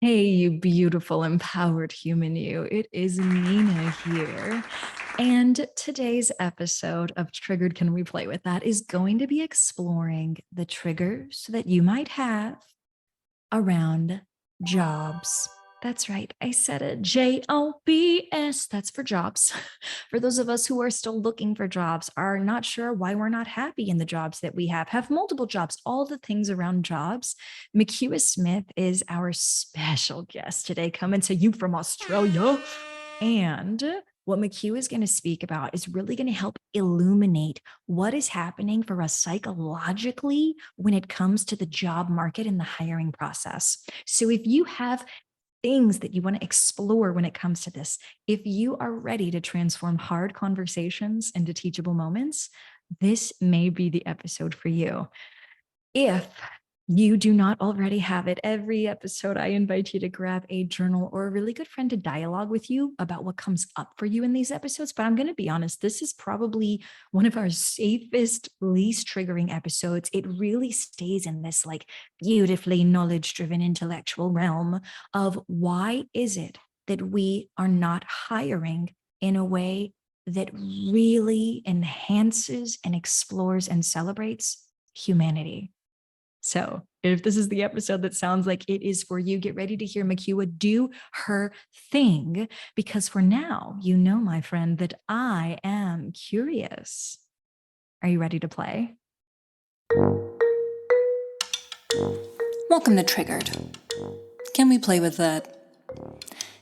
Hey, you beautiful, empowered human, you. It is Nina here. And today's episode of Triggered Can We Play With That is going to be exploring the triggers that you might have around jobs. That's right. I said it. JOBS. That's for jobs. For those of us who are still looking for jobs, are not sure why we're not happy in the jobs that we have multiple jobs, all the things around jobs. Meqa Smith is our special guest today, coming to you from Australia. And what Meqa is going to speak about is really going to help illuminate what is happening for us psychologically when it comes to the job market and the hiring process. So if you have things that you want to explore when it comes to this, if you are ready to transform hard conversations into teachable moments, this may be the episode for you. If you do not already have it, every episode I invite you to grab a journal or a really good friend to dialogue with you about what comes up for you in these episodes. But I'm going to be honest, this is probably one of our safest, least triggering episodes. It really stays in this like beautifully knowledge-driven intellectual realm of why is it that we are not hiring in a way that really enhances and explores and celebrates humanity. So if this is the episode that sounds like it is for you, get ready to hear Meqa do her thing, because for now, you know, my friend, that I am curious. Are you ready to play? Welcome to Triggered. Can we play with that?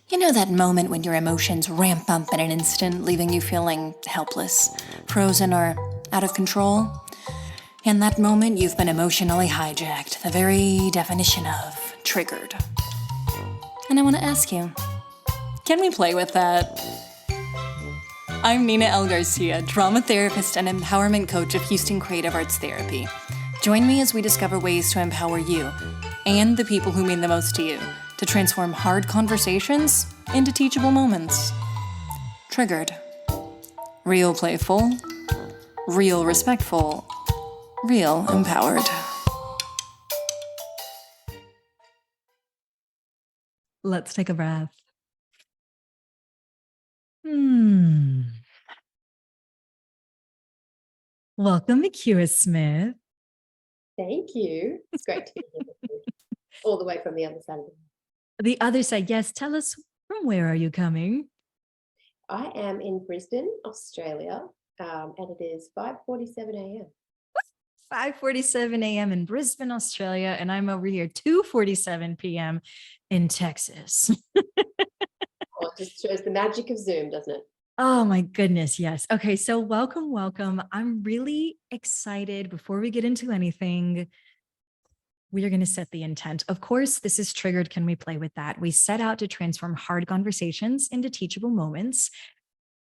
You know that moment when your emotions ramp up in an instant, leaving you feeling helpless, frozen, or out of control? In that moment, you've been emotionally hijacked, the very definition of triggered. And I want to ask you, can we play with that? I'm Nina L. Garcia, drama therapist and empowerment coach of Houston Creative Arts Therapy. Join me as we discover ways to empower you and the people who mean the most to you to transform hard conversations into teachable moments. Triggered. Real playful. Real respectful. Real empowered. Let's take a breath. Welcome, Meqa Smith. Thank you. It's great to be here with you, all the way from the other side of the world. The other side, yes. Tell us, from where are you coming? I am in Brisbane, Australia, and it is 5:47 a.m. 5:47 a.m. in Brisbane, Australia, and I'm over here 2:47 p.m. in Texas. Oh, it just shows the magic of Zoom, doesn't it? Oh my goodness, yes. Okay, so welcome. I'm really excited. Before we get into anything, we are going to set the intent. Of course, this is Triggered. Can we play with that? We set out to transform hard conversations into teachable moments.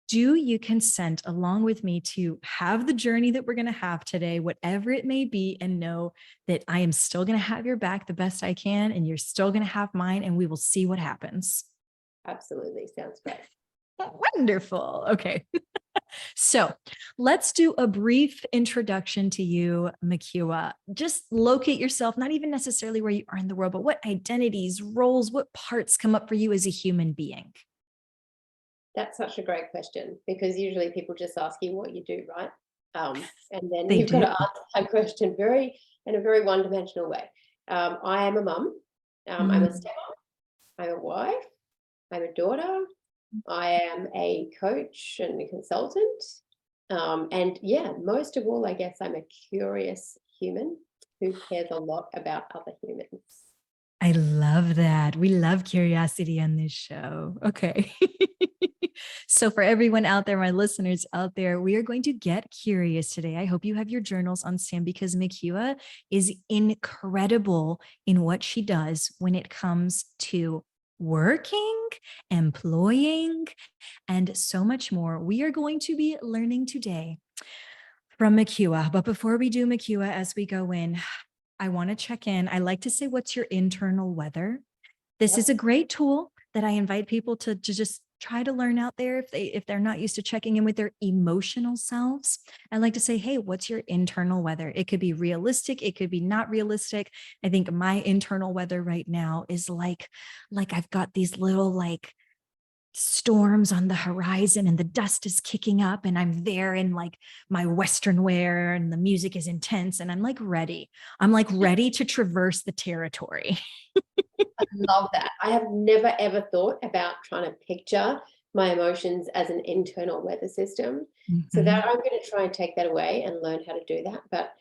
Do you consent along with me to have the journey that we're going to have today, whatever it may be, and know that I am still going to have your back the best I can, and you're still going to have mine, and we will see what happens. Absolutely. Sounds great. Wonderful. Okay. So let's do a brief introduction to you, Meqa. Just locate yourself, not even necessarily where you are in the world, but what identities, roles, what parts come up for you as a human being? That's such a great question, because usually people just ask you what you do, right? And then They you've got do. to ask that question in a very one-dimensional way. I am a mum. I'm a stepmom. I'm a wife. I'm a daughter. I am a coach and a consultant. And yeah, most of all, I guess I'm a curious human who cares a lot about other humans. I love that. We love curiosity on this show. Okay. So for everyone out there, my listeners out there, we are going to get curious today. I hope you have your journals on stand, because Meqa is incredible in what she does when it comes to working, employing, and so much more. We are going to be learning today from Meqa. But before we do Meqa, as we go in, I want to check in. I like to say, what's your internal weather? This is a great tool that I invite people to just try to learn out there if they're not used to checking in with their emotional selves. I like to say, hey, what's your internal weather? It could be realistic, it could be not realistic. I think my internal weather right now is like I've got these little like storms on the horizon and the dust is kicking up and I'm there in like my Western wear and the music is intense and I'm like ready. I'm like ready to traverse the territory. I love that. I have never ever thought about trying to picture my emotions as an internal weather system. So Mhm. that I'm going to try and take that away and learn how to do that. But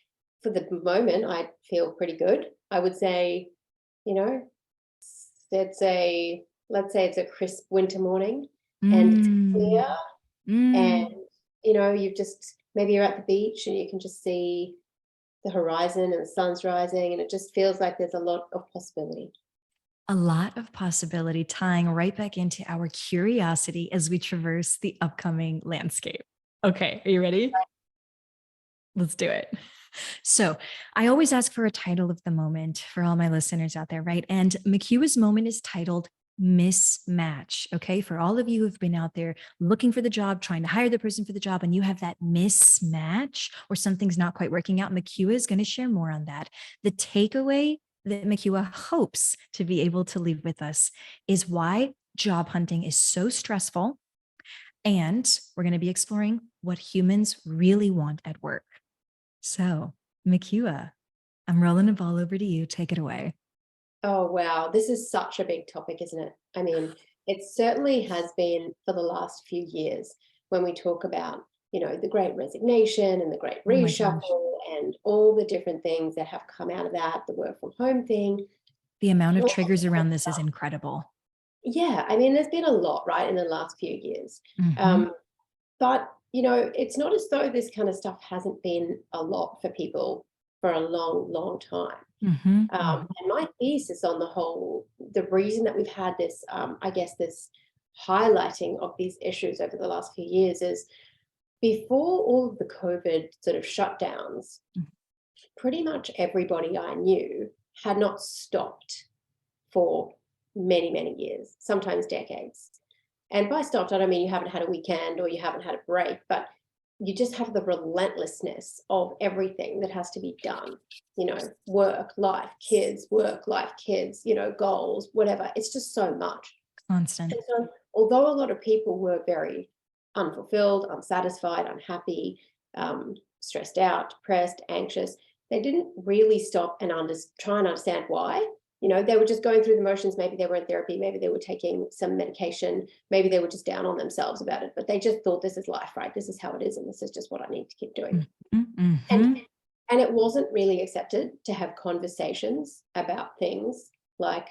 for the moment, I feel pretty good. I would say, you know, let's say it's a crisp winter morning and it's clear, Mm. and Mm. you've just maybe you're at the beach and you can just see the horizon and the sun's rising, and it just feels like there's a lot of possibility. A lot of possibility, tying right back into our curiosity as we traverse the upcoming landscape. Okay, are you ready? Let's do it. So, I always ask for a title of the moment for all my listeners out there, right? And McEwa's moment is titled Mismatch. Okay. For all of you who've been out there looking for the job, trying to hire the person for the job, and you have that mismatch or something's not quite working out, McEwa is going to share more on that. The takeaway that McEwa hopes to be able to leave with us is why job hunting is so stressful. And we're going to be exploring what humans really want at work. So, McEwa, I'm rolling the ball over to you. Take it away. Oh, wow. This is such a big topic, isn't it? I mean, it certainly has been for the last few years when we talk about, the great resignation and the great Oh my gosh. reshuffle and all the different things that have come out of that, the work from home thing. The amount And of all that triggers kind of around this is stuff. incredible. Yeah, I mean, there's been a lot, right, in the last few years. Hmm. Um, but, it's not as though this kind of stuff hasn't been a lot for people for a long, long time. Hmm. Hmm. And my thesis on the whole, the reason that we've had this, I guess, this highlighting of these issues over the last few years is before all of the COVID sort of shutdowns, pretty much everybody I knew had not stopped for many, many years, sometimes decades. And by stopped, I don't mean you haven't had a weekend or you haven't had a break, but you just have the relentlessness of everything that has to be done. Work, life, kids, goals, whatever. It's just so much. Constant. And so, although a lot of people were very unfulfilled, unsatisfied, unhappy, stressed out, depressed, anxious, they didn't really stop and try and understand why. They were just going through the motions. Maybe they were in therapy, maybe they were taking some medication, maybe they were just down on themselves about it, but they just thought this is life, right? This is how it is, and this is just what I need to keep doing. Hmm. And Hmm. and it wasn't really accepted to have conversations about things like,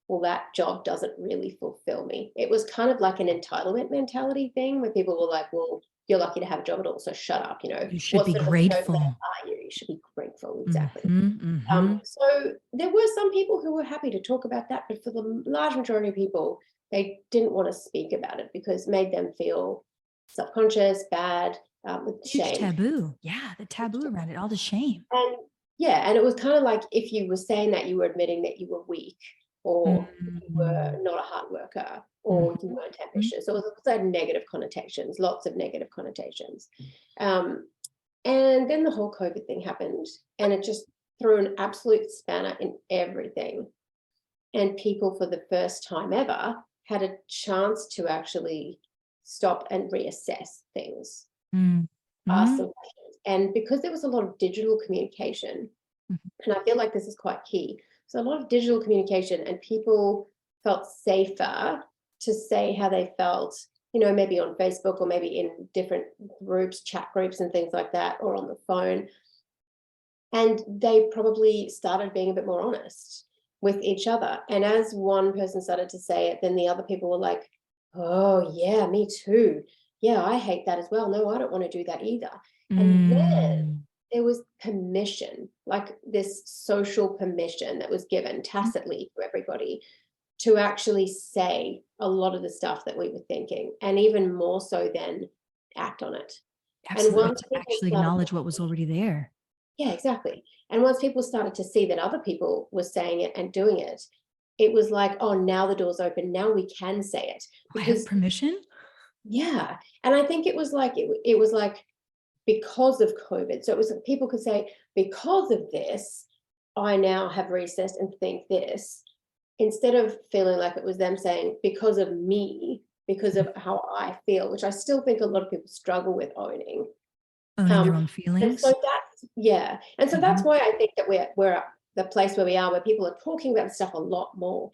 well, that job doesn't really fulfill me. It was kind of like an entitlement mentality thing where people were like, well, you're lucky to have a job at all, so shut up. You should What be sort of a snowflake grateful. are you? You should be grateful. Hmm. Exactly. Hmm. So there were some people who were happy to talk about that, but for the large majority of people, they didn't want to speak about it because it made them feel self-conscious, bad, with Huge shame. taboo. Yeah, the taboo around it, all the shame. And yeah, and it was kind of like if you were saying that, you were admitting that you were weak, or you were Mm. not a hard worker, or you Mhm. weren't ambitious. So it was like negative connotations, lots of negative connotations. Um, and then the whole COVID thing happened, and it just threw an absolute spanner in everything. And people, for the first time ever, had a chance to actually stop and reassess things, Mm. ask Mhm. some questions. And because there was a lot of digital communication, Mhm. and I feel like this is quite key. So a lot of digital communication, and people felt safer to say how they felt, maybe on Facebook or maybe in different groups, chat groups and things like that, or on the phone. And they probably started being a bit more honest with each other. And as one person started to say it, then the other people were like, oh, yeah, me too. Yeah, I hate that as well. No, I don't want to do that either. And then Mm. there was permission, like this social permission that was given tacitly to everybody to actually say a lot of the stuff that we were thinking, and even more so than act on it. And Absolutely, once to people actually started to acknowledge what was already there. yeah, exactly. And once people started to see that other people were saying it and doing it, it was like, oh, now the door's open. Now we can say it. I have Because, permission. yeah. And I think it was like, it was like because of COVID. So it was like people could say, because of this, I now have recessed and think this, instead of feeling like it was them saying, because of me, because of how I feel, which I still think a lot of people struggle with owning. Owning their own And so feelings. that's, yeah. And so that's Mhm. why I think that we're at the place where we are, where people are talking about stuff a lot more.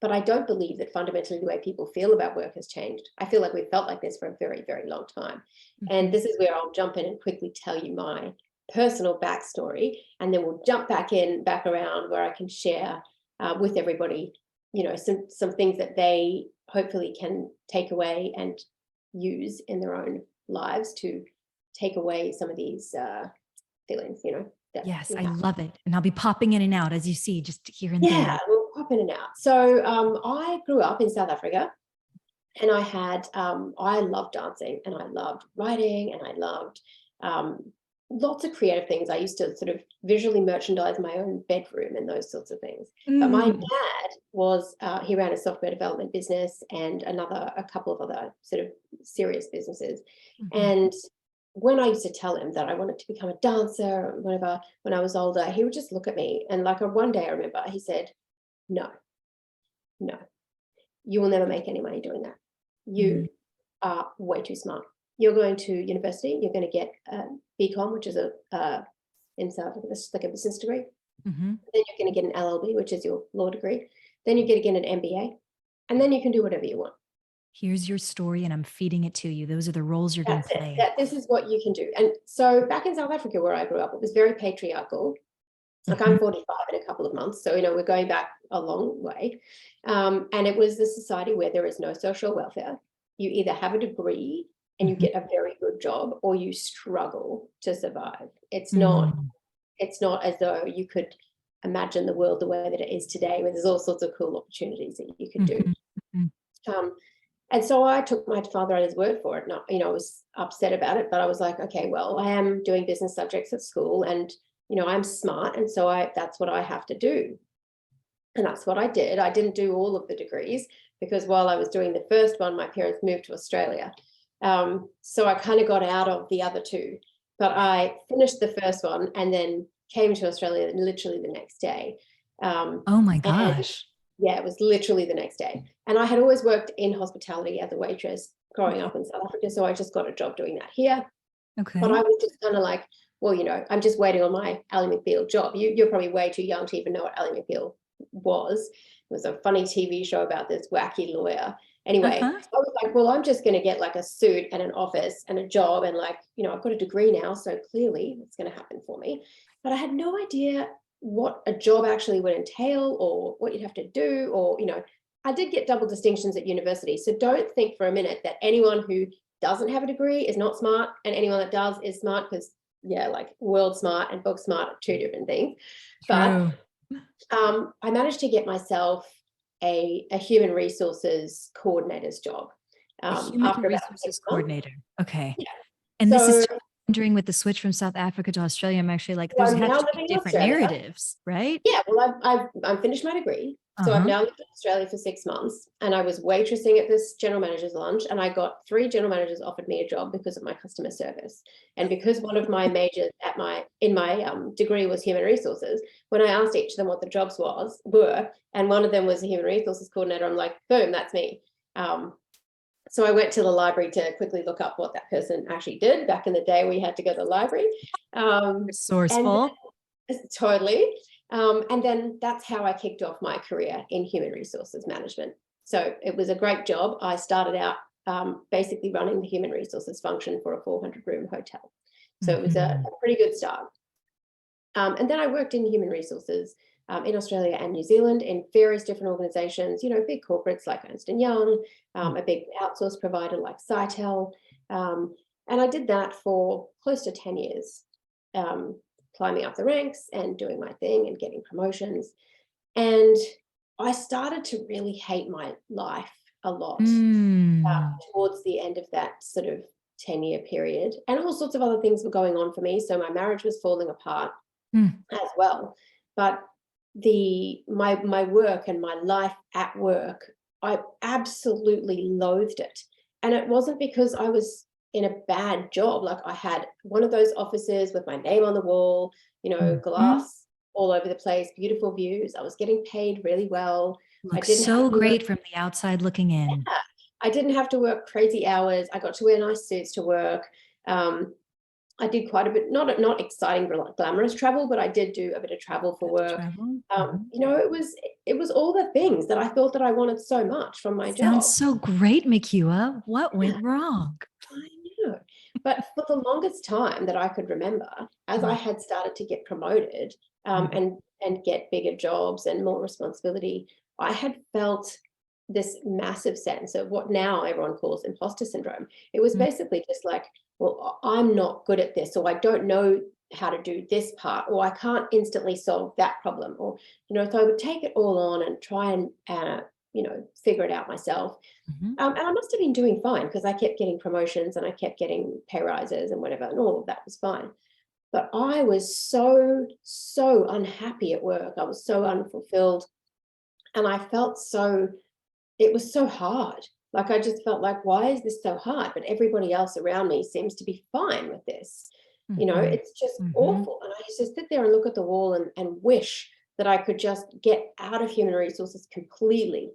But I don't believe that fundamentally the way people feel about work has changed. I feel like we've felt like this for a very, very long time. And Mhm. this is where I'll jump in and quickly tell you my personal backstory, and then we'll jump back around where I can share with everybody, some things that they hopefully can take away and use in their own lives to take away some of these feelings, that Yes, we I have. love it. And I'll be popping in and out, as you see, just here and Yeah, there. we'll pop in and out. So I grew up in South Africa, and I loved dancing, and I loved writing, and I loved um, lots of creative things. I used to sort of visually merchandise my own bedroom and those sorts of things. But my Mm. dad was, he ran a software development business and a couple of other sort of serious businesses. Mhm. And when I used to tell him that I wanted to become a dancer or whatever, when I was older, he would just look at me. And like one day I remember he said, no, no, you will never make any money doing that. Mm. You are way too smart. You're going to university, you're going to get a BCom, which is in South Africa, this is like a business degree. Mhm. Then you're going to get an LLB, which is your law degree. Then you're going to get an MBA, and then you can do whatever you want. Here's your story, and I'm feeding it to you. Those are the roles you're going That's to it. play. That this is what you can do. And so back in South Africa, where I grew up, it was very patriarchal. Like I'm Mhm. 45 in a couple of months, so we're going back a long way. And it was the society where there is no social welfare. You either have a degree and you Mhm. get a very good job, or you struggle to survive. Mm. It's not as though you could imagine the world the way that it is today, where there's all sorts of cool opportunities that you could do. Mhm. Mhm. Um, and so I took my father at his word for it. Not, I was upset about it, but I was like, okay, well, I am doing business subjects at school, and I'm smart, and so that's what I have to do. And that's what I did. I didn't do all of the degrees because while I was doing the first one, my parents moved to Australia. So I kind of got out of the other two, but I finished the first one and then came to Australia literally the next day. Oh my And gosh. yeah, it was literally the next day. And I had always worked in hospitality as a waitress growing up in South Africa. So I just got a job doing that here. But Okay. I was just kind of like, well, I'm just waiting on my Ally McBeal job. You're probably way too young to even know what Ally McBeal was. It was a funny TV show about this wacky lawyer. Anyway, Uh-huh. so I was like, well, I'm just going to get like a suit and an office and a job. And like, I've got a degree now. So clearly it's going to happen for me. But I had no idea what a job actually would entail or what you'd have to do. Or, I did get double distinctions at university. So don't think for a minute that anyone who doesn't have a degree is not smart, and anyone that does is smart, because yeah, like world smart and book smart are two different things. But True. I managed to get myself a human resources coordinator's job A human after about resources 6 months. coordinator. Okay. Yeah. And this is So, just wondering, with the switch from South Africa to Australia, I'm actually like, so those I'm have now to be living in different Australia. narratives, right? Yeah, well, I'm finished my degree. So I've Uh-huh. now lived in Australia for 6 months, and I was waitressing at this general manager's lunch, and I got 3 general managers offered me a job because of my customer service. And because one of my majors in my degree was human resources, when I asked each of them what the jobs were, and one of them was a human resources coordinator, I'm like, boom, that's me. So I went to the library to quickly look up what that person actually did. Back in the day, we had to go to the library. And Resourceful. totally. And then that's how I kicked off my career in human resources management. So it was a great job. I started out basically running the human resources function for a 400-room hotel. So it was a Mhm. pretty good start. And then I worked in human resources in Australia and New Zealand in various different organizations, big corporates like Ernst & Young, a big outsource provider like Sitel. And I did that for close to 10 years, climbing up the ranks and doing my thing and getting promotions. And I started to really hate my life a lot Mm. towards the end of that sort of 10-year period. And all sorts of other things were going on for me. So my marriage was falling apart Mm. as well. But my work and my life at work, I absolutely loathed it. And it wasn't because I was in a bad job. Like, I had one of those offices with my name on the wall, glass all over the place, beautiful views. I was getting paid really well. Looks so great from the outside looking in. Yeah, I didn't have to work crazy hours. I got to wear nice suits to work. I did quite a bit, not exciting, glamorous travel, but I did do a bit of travel for work. It was all the things that I thought that I wanted so much from my job. Sounds so great, Meqa. What went wrong? I know. But for the longest time that I could remember, as I had started to get promoted and get bigger jobs and more responsibility, I had felt this massive sense of what now everyone calls imposter syndrome. It was basically just like, well, I'm not good at this, or I don't know how to do this part, or I can't instantly solve that problem, or, so I would take it all on and try and, figure it out myself. And I must have been doing fine because I kept getting promotions and I kept getting pay rises and whatever, and all of that was fine. But I was so unhappy at work. I was so unfulfilled. And I felt it was so hard. Like, I just felt like, why is this so hard? But everybody else around me seems to be fine with this. It's just awful. And I used to sit there and look at the wall and wish that I could just get out of human resources completely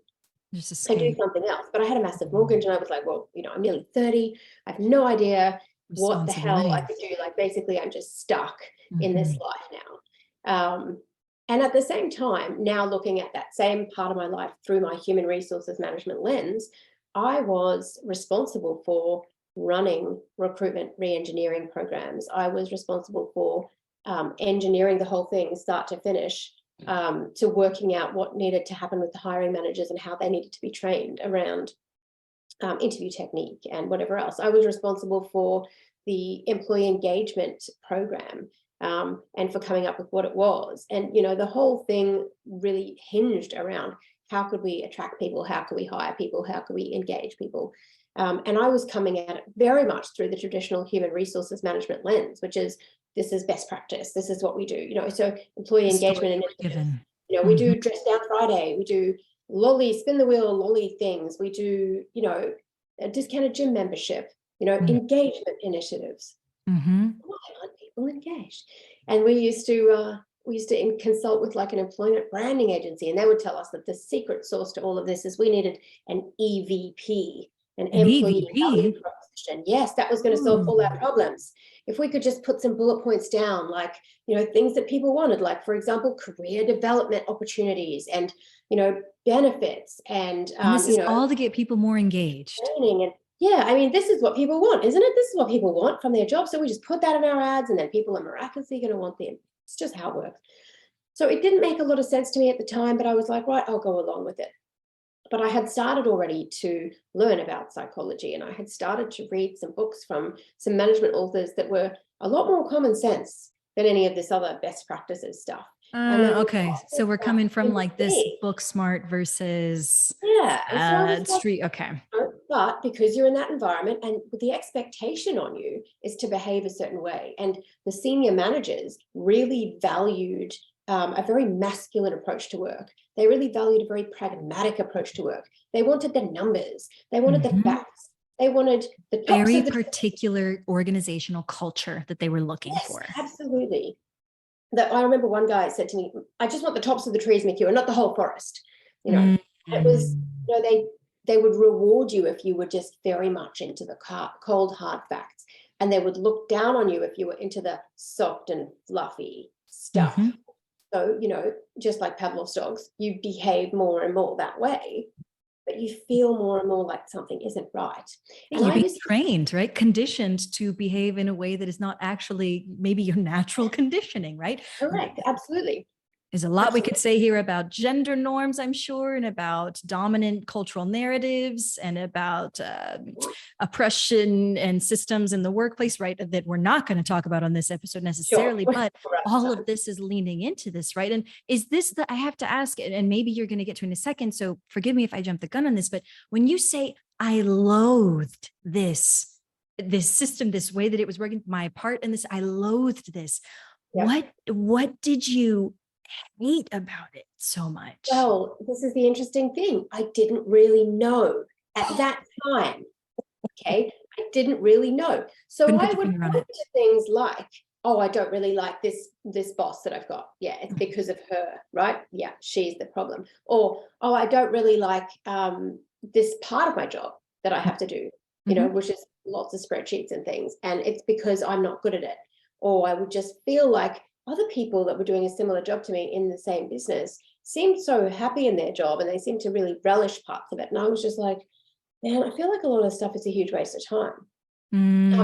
and do something else. But I had a massive mortgage and I was like, well, I'm nearly 30. I have no idea what the hell I could do. Like, basically, I'm just stuck in this life now. And at the same time, now looking at that same part of my life through my human resources management lens, I was responsible for running recruitment re-engineering programs. I was responsible for engineering the whole thing, start to finish, to working out what needed to happen with the hiring managers and how they needed to be trained around interview technique and whatever else. I was responsible for the employee engagement program and for coming up with what it was. And, the whole thing really hinged around how could we attract people? How could we hire people? How could we engage people? And I was coming at it very much through the traditional human resources management lens, which is, this is best practice. This is what we do. So employee engagement initiatives. We do Dress Down Friday. We do lolly, spin the wheel, lolly things. We do, a discounted gym membership, engagement initiatives. Why aren't people engaged? And we used to consult with like an employment branding agency, and they would tell us that the secret sauce to all of this is we needed an EVP, an employee value proposition. Yes, that was going to solve all our problems. If we could just put some bullet points down, like, things that people wanted, like, for example, career development opportunities and, benefits and this is all to get people more engaged. Training and this is what people want, isn't it? This is what people want from their job. So we just put that in our ads, and then people are miraculously going to want them. It's just how it works. So it didn't make a lot of sense to me at the time, but I was like, right, I'll go along with it. But I had started already to learn about psychology, and I had started to read some books from some management authors that were a lot more common sense than any of this other best practices stuff. Okay, so we're coming from like this book smart versus street. Okay. But because you're in that environment and the expectation on you is to behave a certain way, and the senior managers really valued a very masculine approach to work. They really valued a very pragmatic approach to work. They wanted the numbers. They wanted the facts. They wanted the tops very of the particular organizational culture that they were looking for. Absolutely. That I remember one guy said to me, I just want the tops of the trees, Meqa, and not the whole forest. It was, they would reward you if you were just very much into the cold, hard facts. And they would look down on you if you were into the soft and fluffy stuff. So, just like Pavlov's dogs, you behave more and more that way, but you feel more and more like something isn't right. And you're being trained, right? Conditioned to behave in a way that is not actually maybe your natural conditioning, right? Correct. Absolutely. There's a lot we could say here about gender norms, I'm sure, and about dominant cultural narratives and about oppression and systems in the workplace, right? That we're not going to talk about on this episode necessarily, but all of this is leaning into this, right? And is this I have to ask, and maybe you're going to get to in a second, so forgive me if I jump the gun on this, but when you say, I loathed this system, this way that it was working, my part in this, I loathed this. What did you hate about it so much? Well, this is the interesting thing. I didn't really know at that time. Okay. I didn't really know. So Couldn't put I your would finger on point it. to things like, oh, I don't really like this boss that I've got. Yeah, it's because of her, right? Yeah, she's the problem. Or, oh, I don't really like this part of my job that I have to do, which is lots of spreadsheets and things. And it's because I'm not good at it. Or I would just feel like other people that were doing a similar job to me in the same business seemed so happy in their job and they seemed to really relish parts of it. And I was just like, man, I feel like a lot of stuff is a huge waste of time. Mm, So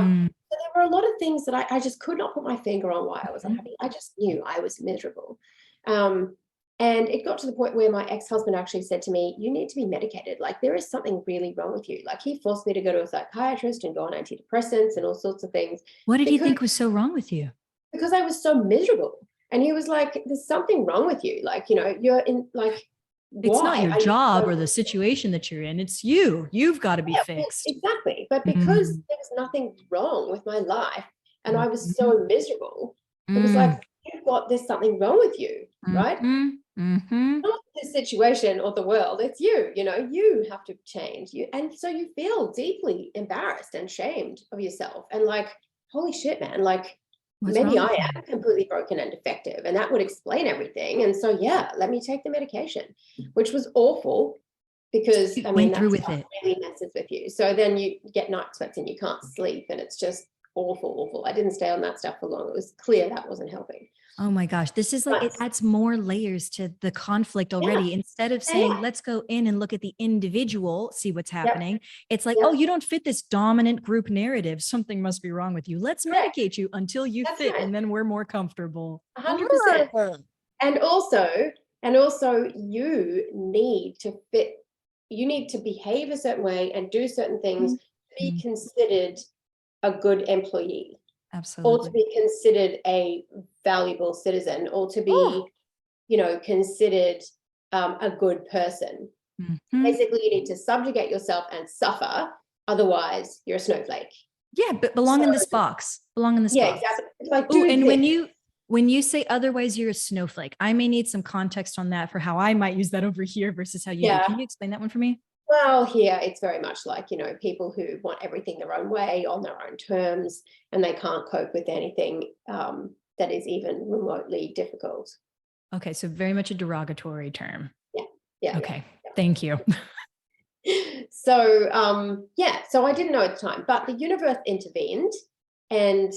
there were a lot of things that I just could not put my finger on why I was mhm. unhappy. I just knew I was miserable. Um, and it got to the point where my ex-husband actually said to me, you need to be medicated. Like there is something really wrong with you. Like he forced me to go to a psychiatrist and go on antidepressants and all sorts of things What did he because think was so wrong with you? because I was so miserable. And he was like, there's something wrong with you. Like, you're in like, It's not why your are you job or so the situation that you're in. It's you. You've got to be yeah, well, fixed. exactly. But because Mm, there was nothing wrong with my life and I was mhm, so miserable, it was mm, like, you've got there's something wrong with you, right? mhm, mhm. Not the situation or the world, it's you, you have to change. And so you feel deeply embarrassed and shamed of yourself and like, holy shit, man, like What's maybe wrong I with you? am completely broken and defective, and that would explain everything. And so yeah, let me take the medication, which was awful because You I mean went through that with stuff it. really messes with you. So then you get night sweats and you can't sleep, and it's just awful, awful. I didn't stay on that stuff for long. It was clear that wasn't helping. Oh my gosh. This is like, But it adds more layers to the conflict yeah, already. Instead of yeah, saying, let's go in and look at the individual, see what's yep, happening. It's like, oh, yep, you don't fit this dominant group narrative. Something must be wrong with you. Let's correct. medicate you until you That's fit. right, And then we're more comfortable. 100%. And also, you need to fit. You need to behave a certain way and do certain things to be Mhm. considered a good employee, or to Absolutely. be considered a valuable citizen, or to Oh, be, considered a good person. mhm. Basically, you need to subjugate yourself and suffer. Otherwise, you're a snowflake. Yeah, but belong So, in this box. Belong in this yeah, box. exactly. It's like, Oh, do and this. when you say otherwise, you're a snowflake. I may need some context on that for how I might use that over here versus how you do. Yeah. Can you explain that one for me? Well, here it's very much like, people who want everything their own way on their own terms, and they can't cope with anything that is even remotely difficult. Okay, so very much a derogatory term. Yeah. Yeah. Yeah. Okay, thank you. So yeah, so I didn't know at the time, but the universe intervened and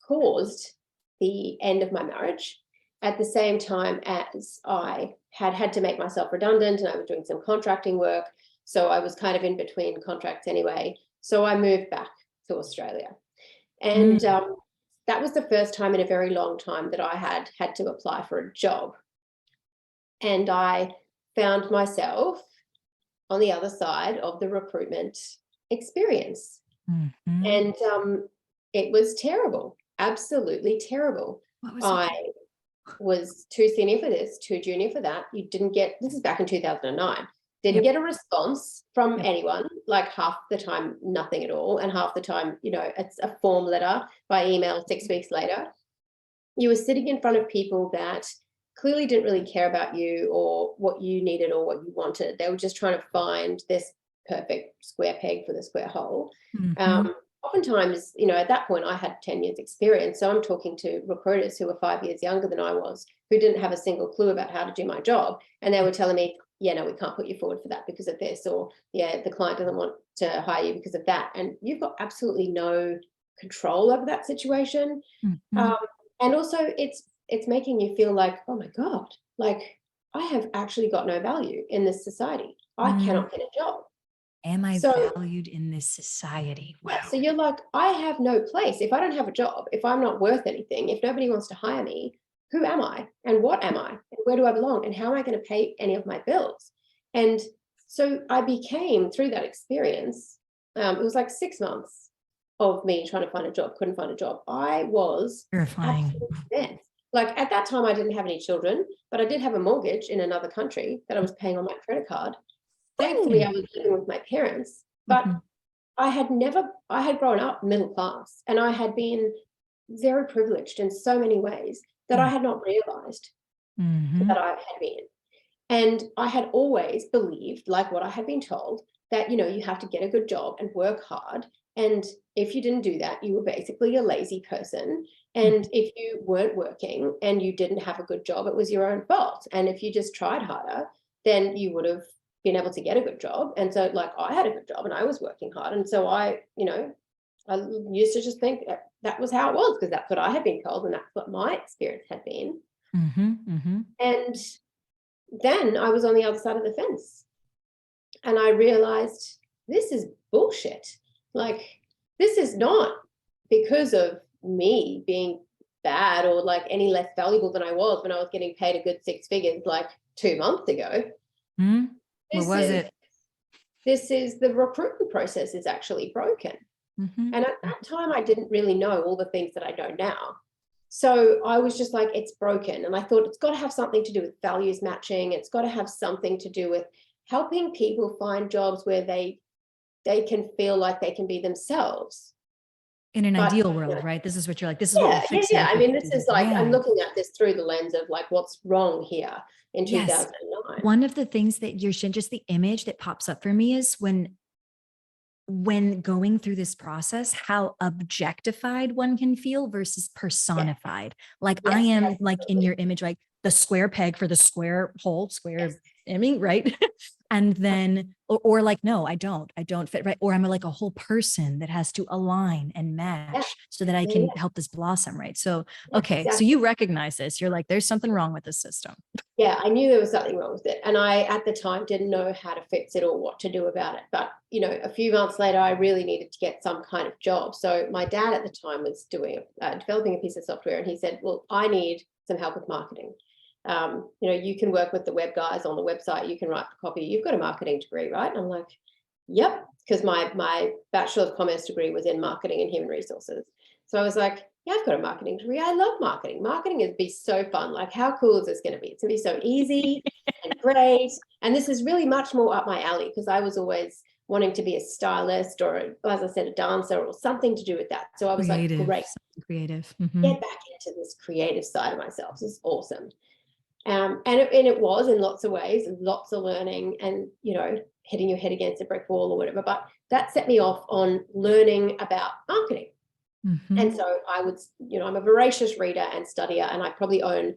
caused the end of my marriage at the same time as I had to make myself redundant and I was doing some contracting work. So I was kind of in between contracts anyway. So I moved back to Australia. And Mm, that was the first time in a very long time that I had to apply for a job. And I found myself on the other side of the recruitment experience. mhm. And it was terrible, absolutely terrible. What was it? I was too senior for this, too junior for that. You didn't get, this is back in 2009, didn't Yep, get a response from yep. anyone, like half the time, nothing at all. And half the time, it's a form letter by email 6 weeks later. You were sitting in front of people that clearly didn't really care about you or what you needed or what you wanted. They were just trying to find this perfect square peg for the square hole. Mhm. Oftentimes, at that point, I had 10 years experience. So I'm talking to recruiters who were 5 years younger than I was, who didn't have a single clue about how to do my job. And they were telling me, yeah, no, we can't put you forward for that because of this, or yeah, the client doesn't want to hire you because of that. And you've got absolutely no control over that situation. Um, Mhm. and also it's making you feel like, oh my God, like I have actually got no value in this society. I Mm. cannot get a job. Am I So valued in this society? yeah, Wow. so you're like, I have no place. If I don't have a job, if I'm not worth anything, if nobody wants to hire me, who am I? And what am I? And where do I belong? And how am I going to pay any of my bills? And so I became, through that experience, it was like 6 months of me trying to find a job, couldn't find a job. I was Terrifying. absolutely mess. Like at that time, I didn't have any children, but I did have a mortgage in another country that I was paying on my credit card. Thankfully, Mm. I was living with my parents, but Mhm. I had grown up middle class and I had been very privileged in so many ways that I had not realized that I had been. And I had always believed, like what I had been told, that, you have to get a good job and work hard. And if you didn't do that, you were basically a lazy person. And if you weren't working and you didn't have a good job, it was your own fault. And if you just tried harder, then you would have been able to get a good job. And so, like, I had a good job and I was working hard. And so I used to just think that was how it was, because that's what I had been told and that's what my experience had been. And then I was on the other side of the fence and I realized this is bullshit. Like, this is not because of me being bad or like any less valuable than I was when I was getting paid a good 6 figures like 2 months ago. What was it? This is the recruitment process is actually broken. And at that time, I didn't really know all the things that I know now. So I was just like, it's broken. And I thought it's got to have something to do with values matching. It's got to have something to do with helping people find jobs where they can feel like they can be themselves. In an ideal world, right? This is what you're like, this is what will fix it. I mean, this is like, I'm looking at this through the lens of like, what's wrong here in 2009. One of the things that you're just the image that pops up for me is when going through this process, how objectified one can feel versus personified. Like I am like in your image, like the square peg for the square hole, I mean, right? And then, or like, no, I don't fit, right? Or I'm like a whole person that has to align and match so that I can help this blossom, right? So, okay, so you recognize this, you're like, there's something wrong with the system. Yeah, I knew there was something wrong with it. And I, at the time, didn't know how to fix it or what to do about it. But, a few months later, I really needed to get some kind of job. So my dad at the time was developing a piece of software. And he said, well, I need some help with marketing. You can work with the web guys on the website. You can write the copy. You've got a marketing degree, right? And I'm like, yep, because my Bachelor of Commerce degree was in marketing and human resources. So I was like, yeah, I've got a marketing degree. I love marketing. Marketing is be so fun. Like, how cool is this going to be? It's going to be so easy and great. And this is really much more up my alley because I was always wanting to be a stylist or, as I said, a dancer or something to do with that. So I was like, great. Creative. Get back into this creative side of myself. This is awesome. And it was in lots of ways, lots of learning and, hitting your head against a brick wall or whatever. But that set me off on learning about marketing. And so I would, I'm a voracious reader and studier, and I probably own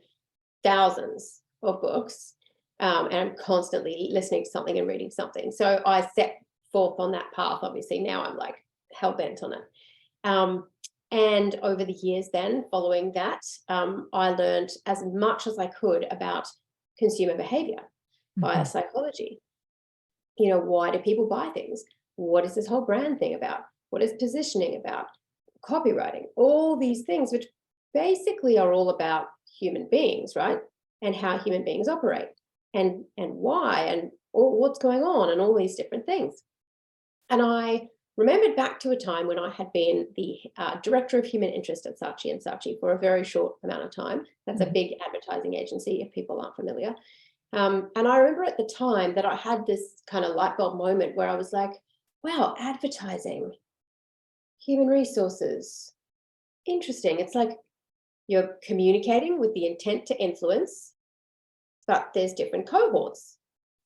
thousands of books, and I'm constantly listening to something and reading something. So I set forth on that path. Obviously, now I'm like hell bent on it. And over the years then, following that, I learned as much as I could about consumer behavior via psychology. Why do people buy things? What is this whole brand thing about? What is positioning about? Copywriting, all these things, which basically are all about human beings, right? And how human beings operate and why and what's going on and all these different things. And I remembered back to a time when I had been the director of human interest at Saatchi & Saatchi for a very short amount of time. That's a big advertising agency, if people aren't familiar. And I remember at the time that I had this kind of light bulb moment where I was like, wow, advertising, human resources, interesting. It's like you're communicating with the intent to influence, but there's different cohorts.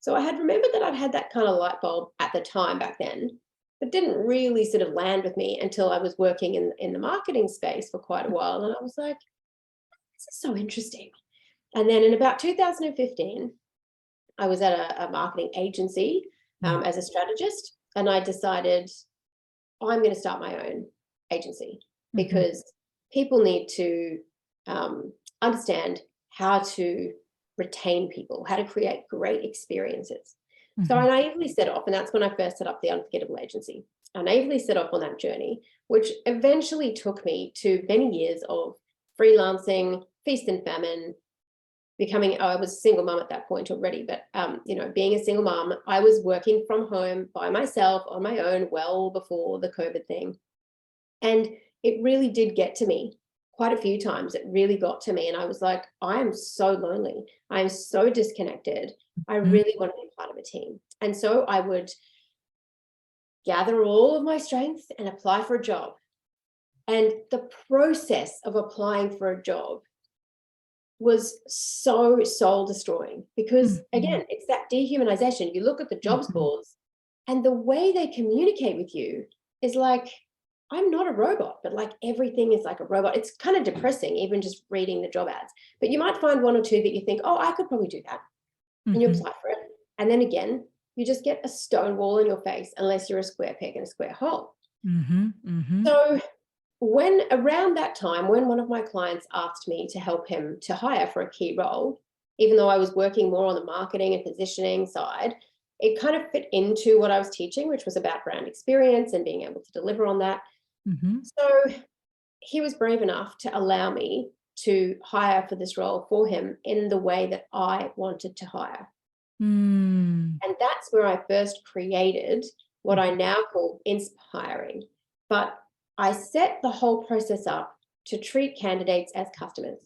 So I had remembered that I'd had that kind of light bulb at the time back then, but didn't really sort of land with me until I was working in the marketing space for quite a while. And I was like, this is so interesting. And then in about 2015, I was at a marketing agency as a strategist, and I decided I'm going to start my own agency because people need to understand how to retain people, how to create great experiences. So I naively set off, and that's when I first set up the Unforgettable agency. I naively set off on that journey, which eventually took me to many years of freelancing, feast and famine, I was a single mom at that point already, but being a single mom, I was working from home by myself on my own well before the COVID thing. And it really did get to me quite a few times. It really got to me. And I was like, I am so lonely. I am so disconnected. I really want to be part of a team. And so I would gather all of my strength and apply for a job. And the process of applying for a job was so soul destroying because, again, it's that dehumanization. You look at the jobs boards and the way they communicate with you is like, I'm not a robot, but like everything is like a robot. It's kind of depressing, even just reading the job ads. But you might find one or two that you think, oh, I could probably do that. And you apply for it. And then again, you just get a stone wall in your face unless you're a square peg in a square hole. So when around that time, when one of my clients asked me to help him to hire for a key role, even though I was working more on the marketing and positioning side, it kind of fit into what I was teaching, which was about brand experience and being able to deliver on that. So he was brave enough to allow me to hire for this role for him in the way that I wanted to hire. And that's where I first created what I now call inspiring. But I set the whole process up to treat candidates as customers,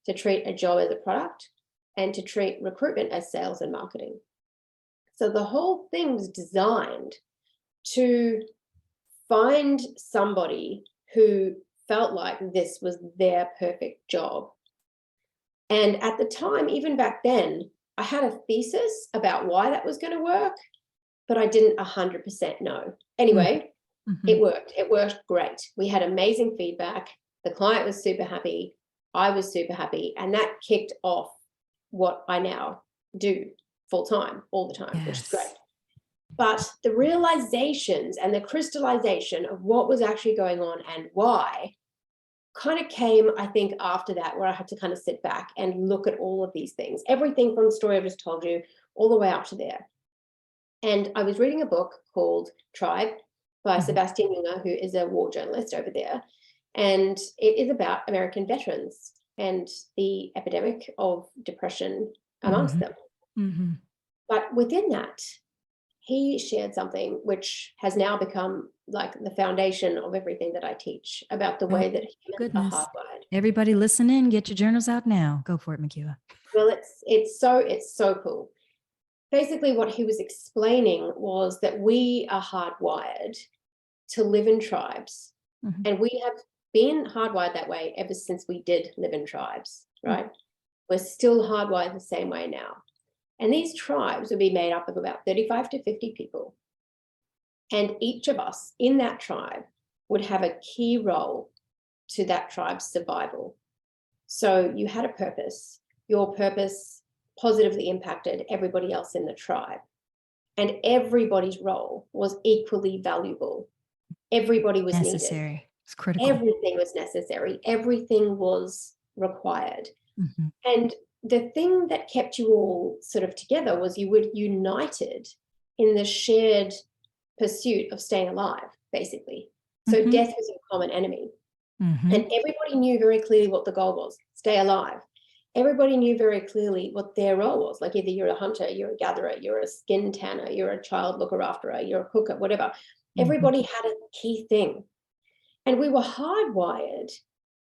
to treat a job as a product, and to treat recruitment as sales and marketing. So the whole thing was designed to find somebody who felt like this was their perfect job. And at the time, even back then, I had a thesis about why that was going to work, but I didn't 100% know. Anyway, it worked. It worked great. We had amazing feedback. The client was super happy. I was super happy. And that kicked off what I now do full time, all the time, which is great. But the realizations and the crystallization of what was actually going on and why kind of came, I think, after that, where I had to kind of sit back and look at all of these things, everything from the story I've just told you, all the way up to there. And I was reading a book called Tribe by Sebastian Junger, who is a war journalist over there. And it is about American veterans and the epidemic of depression amongst them. But within that, he shared something which has now become like the foundation of everything that I teach about the way that humans are hardwired. Everybody listen in, get your journals out now. Go for it, Meqa. Well, it's so cool. Basically, what he was explaining was that we are hardwired to live in tribes. And we have been hardwired that way ever since we did live in tribes, right? We're still hardwired the same way now. And these tribes would be made up of about 35 to 50 people. And each of us in that tribe would have a key role to that tribe's survival. So you had a purpose. Your purpose positively impacted everybody else in the tribe. And everybody's role was equally valuable. Everybody was necessary. Needed. It's critical. Everything was necessary. Everything was required. And the thing that kept you all sort of together was you were united in the shared pursuit of staying alive, basically. So death was your common enemy. And everybody knew very clearly what the goal was, stay alive. Everybody knew very clearly what their role was. Like either you're a hunter, you're a gatherer, you're a skin tanner, you're a child looker afterer, you're a cooker, whatever. Everybody had a key thing. And we were hardwired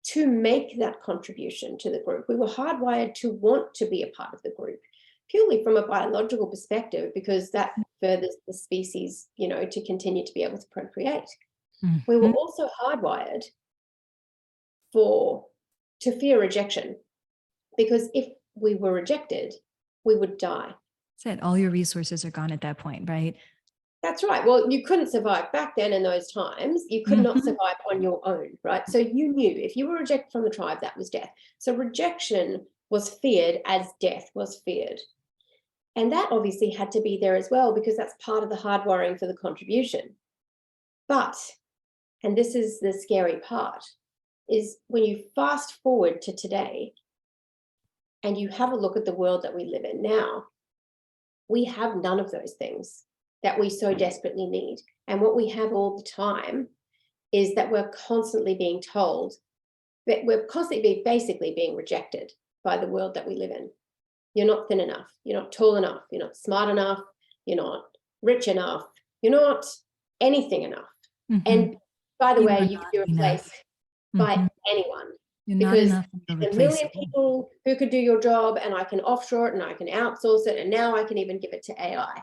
to make that contribution to the group. We were hardwired to want to be a part of the group, purely from a biological perspective, because that furthers the species, you know, to continue to be able to procreate. We were also hardwired to fear rejection, because if we were rejected, we would die. Said all your resources are gone at that point, right? That's right. Well, you couldn't survive back then in those times. You could not survive on your own, right? So you knew if you were rejected from the tribe, that was death. So rejection was feared as death was feared. And that obviously had to be there as well, because that's part of the hardwiring for the contribution. But, and this is the scary part, is when you fast forward to today and you have a look at the world that we live in now, we have none of those things that we so desperately need. And what we have all the time is that we're constantly being told that we're constantly basically being rejected by the world that we live in. You're not thin enough. You're not tall enough. You're not smart enough. You're not rich enough. You're not anything enough. And by the way, you can be replaced by anyone. You're because not enough. there's a million people who could do your job, and I can offshore it and I can outsource it. And now I can even give it to AI.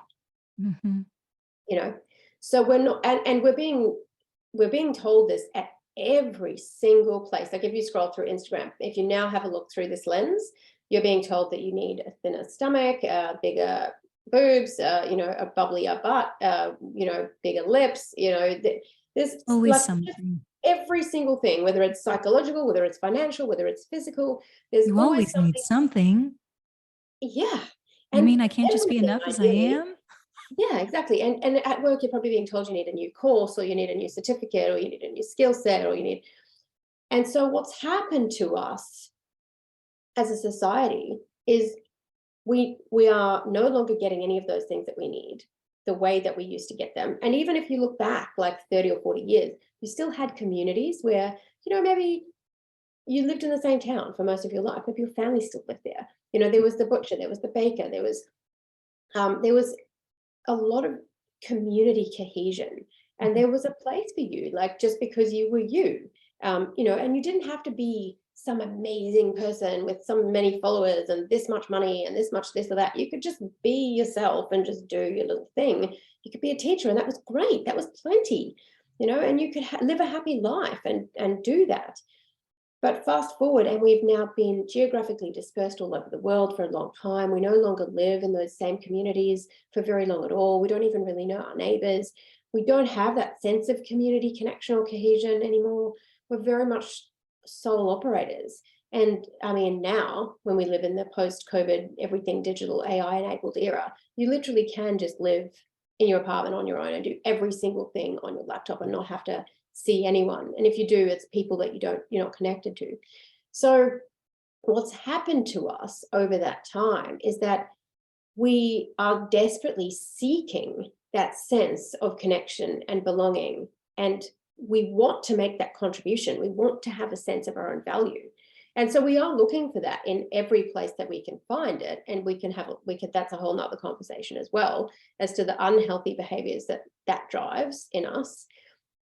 You know, so we're not, and we're being told this at every single place. Like if you scroll through Instagram, if you now have a look through this lens, you're being told that you need a thinner stomach, bigger boobs, a bubblier butt, bigger lips, there's Always like something. every single thing, whether it's psychological, whether it's financial, whether it's physical, there's You always always need something. something. Yeah. You And mean I can't just be everything, enough as I ideally. am? Yeah, exactly. And at work, you're probably being told you need a new course, or you need a new certificate, or you need a new skill set, or you need. And so what's happened to us as a society is we are no longer getting any of those things that we need the way that we used to get them. And even if you look back like 30 or 40 years, you still had communities where, maybe you lived in the same town for most of your life, maybe your family still lived there. There was the butcher, there was the baker, there was a lot of community cohesion, and there was a place for you, like just because you were you, and you didn't have to be some amazing person with so many followers and this much money and this much this or that. You could just be yourself and just do your little thing. You could be a teacher, and that was great. That was plenty, and you could live a happy life and do that. But fast forward, and we've now been geographically dispersed all over the world for a long time. We no longer live in those same communities for very long at all. We don't even really know our neighbors. We don't have that sense of community connection or cohesion anymore. We're very much sole operators. And I mean, now when we live in the post-COVID, everything digital, AI-enabled era, you literally can just live in your apartment on your own and do every single thing on your laptop and not have to see anyone. And if you do, it's people that you're not connected to. So what's happened to us over that time is that we are desperately seeking that sense of connection and belonging. And we want to make that contribution. We want to have a sense of our own value. And so we are looking for that in every place that we can find it. And that's a whole nother conversation as well, as to the unhealthy behaviors that drives in us.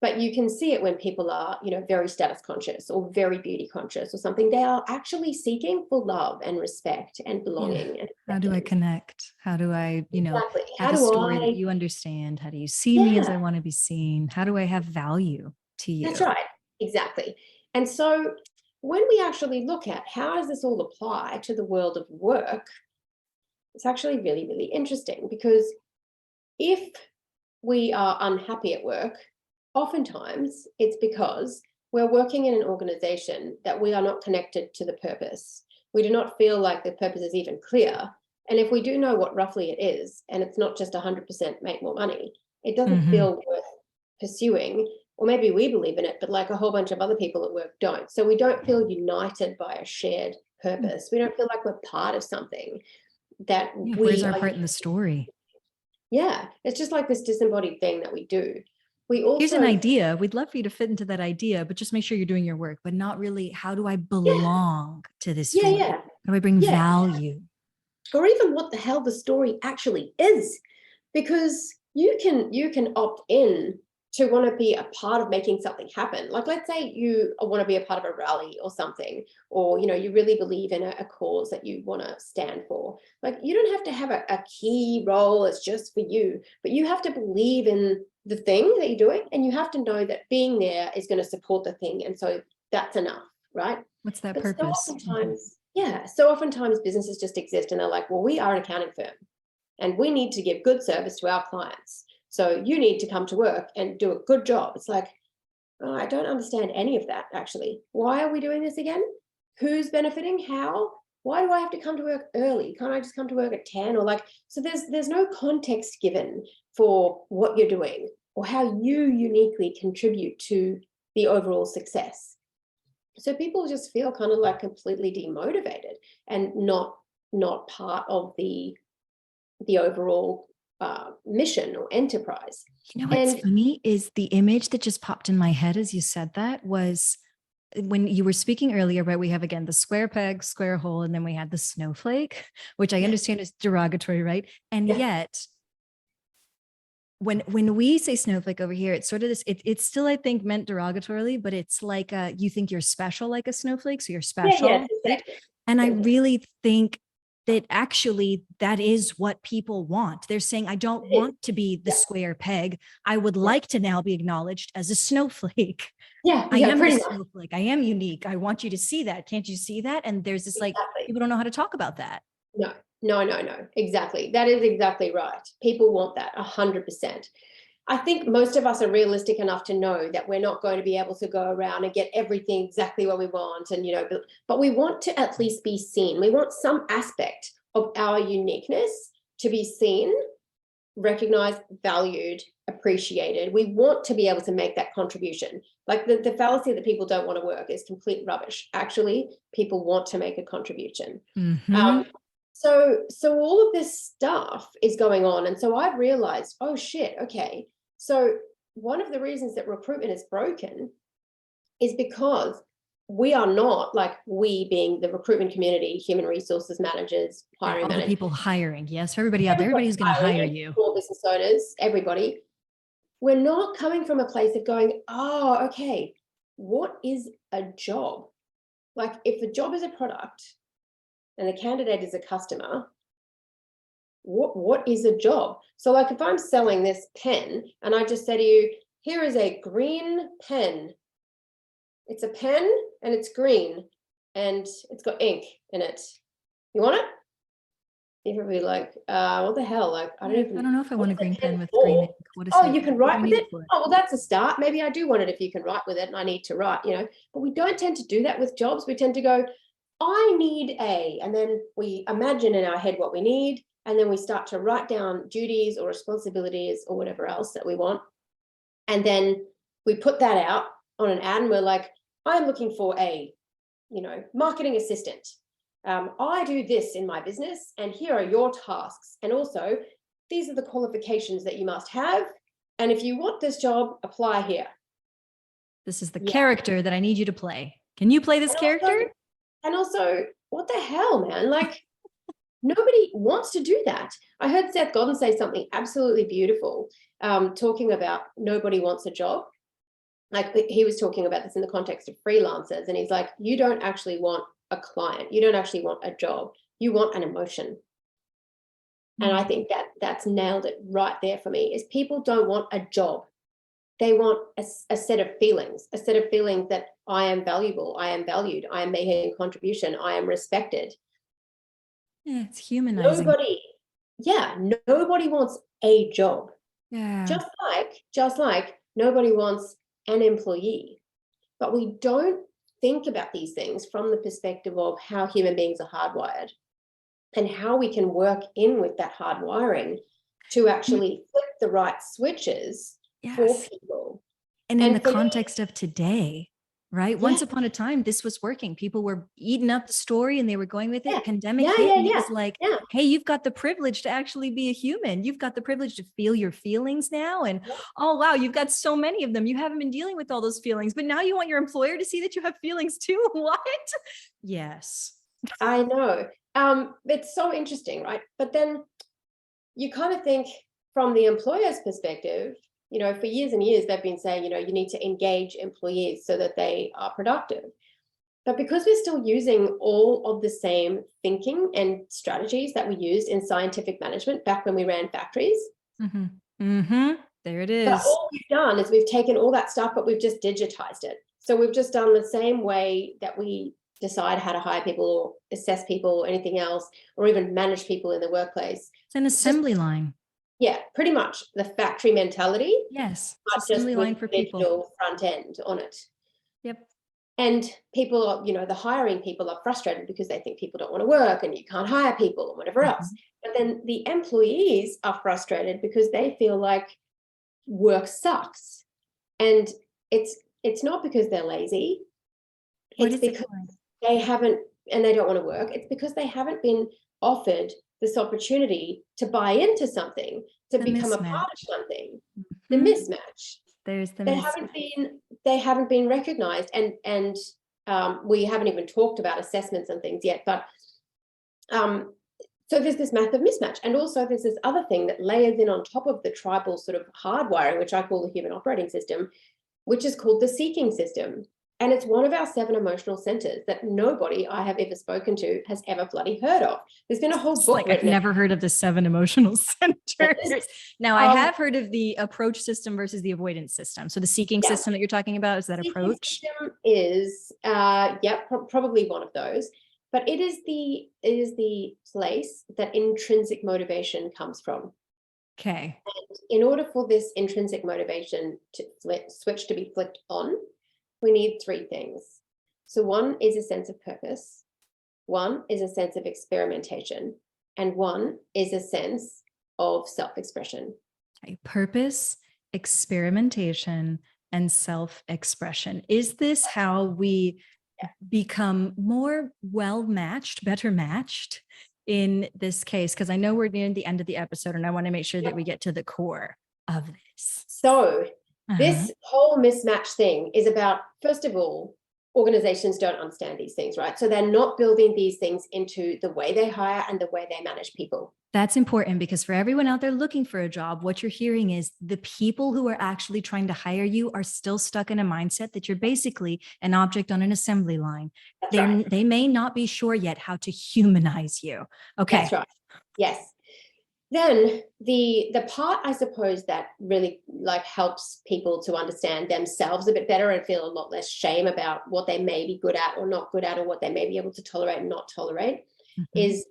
But you can see it when people are, very status conscious or very beauty conscious or something. They are actually seeking for love and respect and belonging. Yeah. And How do I acceptance. connect? How do I, Exactly. How have a do story that I? you understand? How do you see me as Yeah, I want to be seen? How do I have value to that's you? right. Exactly. And so when we actually look at how does this all apply to the world of work, it's actually really, really interesting, because if we are unhappy at work, oftentimes it's because we're working in an organization that we are not connected to the purpose. We do not feel like the purpose is even clear. And if we do know what roughly it is, and it's not just 100% make more money, it doesn't Mm-hmm. feel worth pursuing. Or maybe we believe in it, but like a whole bunch of other people at work don't. So we don't feel united by a shared purpose. We don't feel like we're part of something that Yeah. Where's we our are. part in the story? Yeah, it's just like this disembodied thing that we do. We Here's an also, idea. We'd love for you to fit into that idea, but just make sure you're doing your work, but not really how do I yeah, belong to this yeah, story? yeah, How do I bring yeah. value? Or even what the hell the story actually is, because you can opt in to want to be a part of making something happen. Like, let's say you want to be a part of a rally or something, or you really believe in a cause that you want to stand for. Like, you don't have to have a key role as just for you, but you have to believe in the thing that you're doing, and you have to know that being there is going to support the thing, and so that's enough, right? What's that But so purpose? oftentimes, yeah, so oftentimes businesses just exist and they're like, well, we are an accounting firm and we need to give good service to our clients. So you need to come to work and do a good job. It's like, oh, I don't understand any of that, actually. Why are we doing this again? Who's benefiting? How? Why do I have to come to work early? Can't I just come to work at 10? Or like, so there's no context given for what you're doing or how you uniquely contribute to the overall success. So people just feel kind of like completely demotivated and not part of the overall mission or enterprise. You know what's And funny is the image that just popped in my head as you said that was when you were speaking earlier, right? We have again the square peg, square hole, and then we had the snowflake, which I yeah, understand is derogatory, right? And yeah, yet when we say snowflake over here, it's sort of this, it's still, I think, meant derogatorily, but it's like you think you're special like a snowflake, so you're yeah, special, it's the right? same thing. And I Same thing. really think that actually that is what people want. They're saying, I don't want to be the square peg. I would like to now be acknowledged as a snowflake. Yeah, I am pretty a much. snowflake. I am unique. I want you to see that. Can't you see that? And there's this like, Exactly. people don't know how to talk about that. No. Exactly. That is exactly right. People want that 100%. I think most of us are realistic enough to know that we're not going to be able to go around and get everything exactly what we want. And, but we want to at least be seen. We want some aspect of our uniqueness to be seen, recognized, valued, appreciated. We want to be able to make that contribution. Like the fallacy that people don't want to work is complete rubbish. Actually, people want to make a contribution. So all of this stuff is going on. And so I've realized, oh shit, okay. So one of the reasons that recruitment is broken is because we are not, like, we being the recruitment community, human resources managers, hiring all the managers, people hiring. Yes, for everybody out there, everybody's going to hire you. Small business owners, everybody. We're not coming from a place of going, oh, okay, what is a job? Like, if the job is a product and the candidate is a customer, what is a job? So like, if I'm selling this pen and I just say to you, here is a green pen. It's a pen and it's green and it's got ink in it. You want it? You're probably like, what the hell? Like, I don't know if I want a green pen with for? green ink. What is Oh, you can write do I with need it? for? Oh, well, that's a start. Maybe I do want it if you can write with it and I need to write, but we don't tend to do that with jobs. We tend to go, I need a, and then we imagine in our head what we need. And then we start to write down duties or responsibilities or whatever else that we want. And then we put that out on an ad and we're like, I'm looking for a, marketing assistant. I do this in my business and here are your tasks. And also, these are the qualifications that you must have. And if you want this job, apply here. This is the character that I need you to play. Can you play this character? And also, what the hell, man? Like, nobody wants to do that. I heard Seth Godin say something absolutely beautiful, talking about nobody wants a job. Like, he was talking about this in the context of freelancers. And he's like, you don't actually want a client. You don't actually want a job. You want an emotion. And I think that's nailed it right there for me, is people don't want a job. They want a set of feelings that I am valuable, I am valued, I am making a contribution, I am respected. Yeah, it's humanizing. Nobody wants a job. Yeah. Just like nobody wants an employee. But we don't think about these things from the perspective of how human beings are hardwired and how we can work in with that hardwiring to actually flip the right switches for people. And in the context of today, right? Once upon a time, this was working. People were eating up the story and they were going with it. Pandemic hit and it was like, hey, you've got the privilege to actually be a human. You've got the privilege to feel your feelings now. And oh, wow, you've got so many of them. You haven't been dealing with all those feelings, but now you want your employer to see that you have feelings too. What? Yes. I know. It's so interesting, right? But then you kind of think from the employer's perspective, for years and years, they've been saying, you need to engage employees so that they are productive. But because we're still using all of the same thinking and strategies that we used in scientific management back when we ran factories. There it is. But all we've done is we've taken all that stuff, but we've just digitized it. So we've just done the same way that we decide how to hire people or assess people or anything else, or even manage people in the workplace. It's an assembly line. Yeah, pretty much the factory mentality. Yes, assembly line for people. Front end on it. Yep. And people are, the hiring people are frustrated because they think people don't want to work and you can't hire people or whatever else. But then the employees are frustrated because they feel like work sucks. And it's not because they're lazy. It's because they haven't, and they don't want to work. It's because they haven't been offered this opportunity to buy into something, to become a part of something. The mismatch. There's the they haven't been recognized, and we haven't even talked about assessments and things yet. But so there's this massive mismatch, and also there's this other thing that layers in on top of the tribal sort of hardwiring, which I call the human operating system, which is called the seeking system. And it's one of our 7 emotional centers that nobody I have ever spoken to has ever bloody heard of. There's been a whole book like written. I've never heard of the 7 emotional centers. Now, I have heard of the approach system versus the avoidance system. So the seeking system that you're talking about is that approach? System is, probably one of those. But it is the place that intrinsic motivation comes from. Okay. And in order for this intrinsic motivation to switch to be flipped on, we need 3 things. So one is a sense of purpose, one is a sense of experimentation, and one is a sense of self-expression. Okay. Purpose, experimentation, and self-expression. Is this how we become more well-matched, better matched in this case? Because I know we're near the end of the episode and I want to make sure that we get to the core of this. So this whole mismatch thing is about, first of all, organizations don't understand these things, right? So they're not building these things into the way they hire and the way they manage people. That's important because for everyone out there looking for a job, what you're hearing is the people who are actually trying to hire you are still stuck in a mindset that you're basically an object on an assembly line. They may not be sure yet how to humanize you. Okay. That's right. Yes. Then the part, I suppose, that really like helps people to understand themselves a bit better and feel a lot less shame about what they may be good at or not good at, or what they may be able to tolerate and not tolerate, is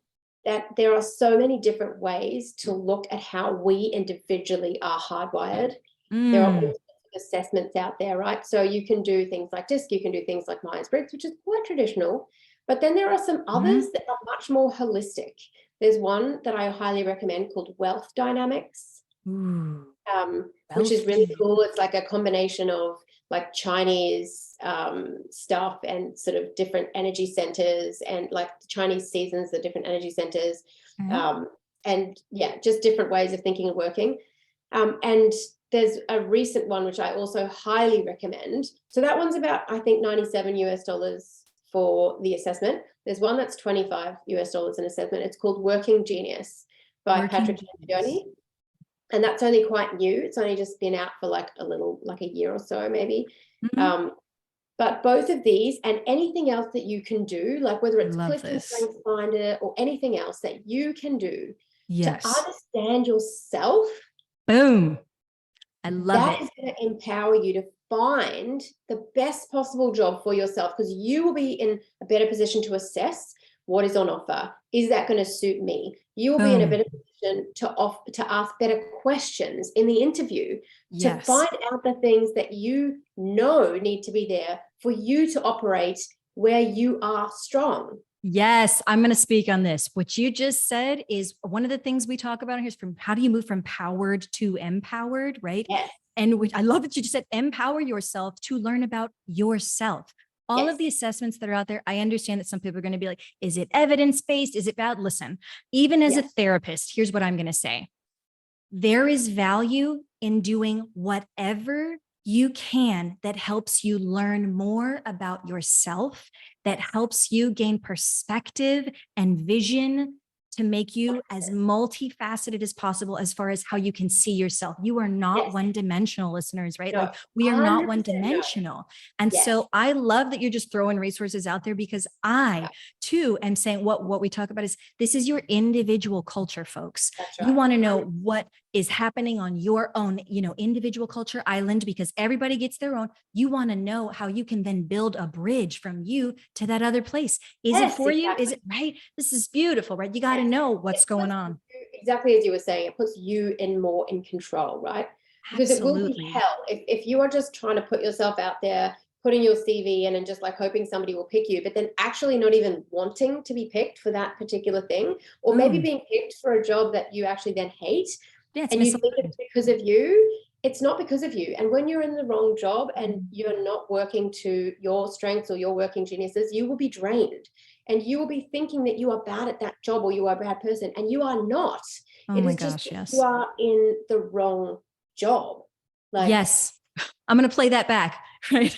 that there are so many different ways to look at how we individually are hardwired. There are all sorts of assessments out there, right? So you can do things like DISC, you can do things like Myers-Briggs, which is quite traditional, but then there are some others that are much more holistic. There's one that I highly recommend called Wealth Dynamics, which is really cool. It's like a combination of like Chinese stuff and sort of different energy centers, and like the Chinese seasons, the different energy centers, and yeah, just different ways of thinking and working. And there's a recent one which I also highly recommend. So that one's about, I think, $97 for the assessment. There's one that's $25 an assessment. It's called Working Genius by Patrick Lencioni. And that's only quite new. It's only just been out for like a year or so, maybe. But both of these and anything else that you can do, like whether it's clicking Strengths Finder or anything else that you can do to understand yourself. Boom. I love it. That is going to empower you to find the best possible job for yourself, because you will be in a better position to assess what is on offer. Is that going to suit me? You will be in a better position to ask better questions in the interview, to find out the things that you know need to be there for you to operate where you are strong. Yes, I'm going to speak on this. What you just said is one of the things we talk about here is from how do you move from powered to empowered, right? Yes. And I love that you just said empower yourself to learn about yourself. All of the assessments that are out there, I understand that some people are going to be like, is it evidence-based? Is it bad? Listen, even as a therapist, here's what I'm going to say. There is value in doing whatever you can that helps you learn more about yourself, that helps you gain perspective and vision to make you as multifaceted as possible as far as how you can see yourself. You are not one-dimensional, listeners, right? No, like we are not 100% one-dimensional. no. And so I love that you're just throwing resources out there, because I too am saying what we talk about is this is your individual culture, folks. You want to know what is happening on your own, individual culture island, because everybody gets their own. You want to know how you can then build a bridge from you to that other place. Is it for you? Is it right? This is beautiful, right? You got to know what's going on. Exactly as you were saying, it puts you more in control, right? Because it will be hell if you are just trying to put yourself out there, putting your CV in and just like hoping somebody will pick you, but then actually not even wanting to be picked for that particular thing, or maybe being picked for a job that you actually then hate. And you think it's because of you. It's not because of you. And when you're in the wrong job and you're not working to your strengths or your working geniuses, you will be drained. And you will be thinking that you are bad at that job or you are a bad person, and you are not. Oh my gosh, yes. You are in the wrong job. Yes. I'm going to play that back, right?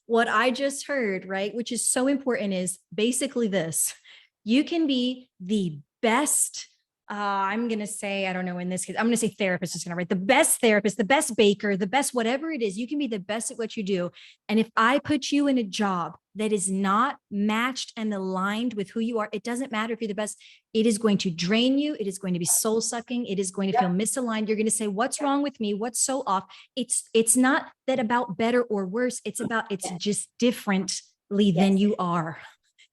What I just heard, right, which is so important, is basically this. You can be the best I'm going to say, I don't know, in this case, I'm going to say therapist is going to write the best therapist, the best baker, the best, whatever it is, you can be the best at what you do. And if I put you in a job that is not matched and aligned with who you are, it doesn't matter if you're the best, it is going to drain you. It is going to be soul sucking. It is going to feel misaligned. You're going to say, what's wrong with me? What's so off? It's not that about better or worse. It's about, it's just differently than you are.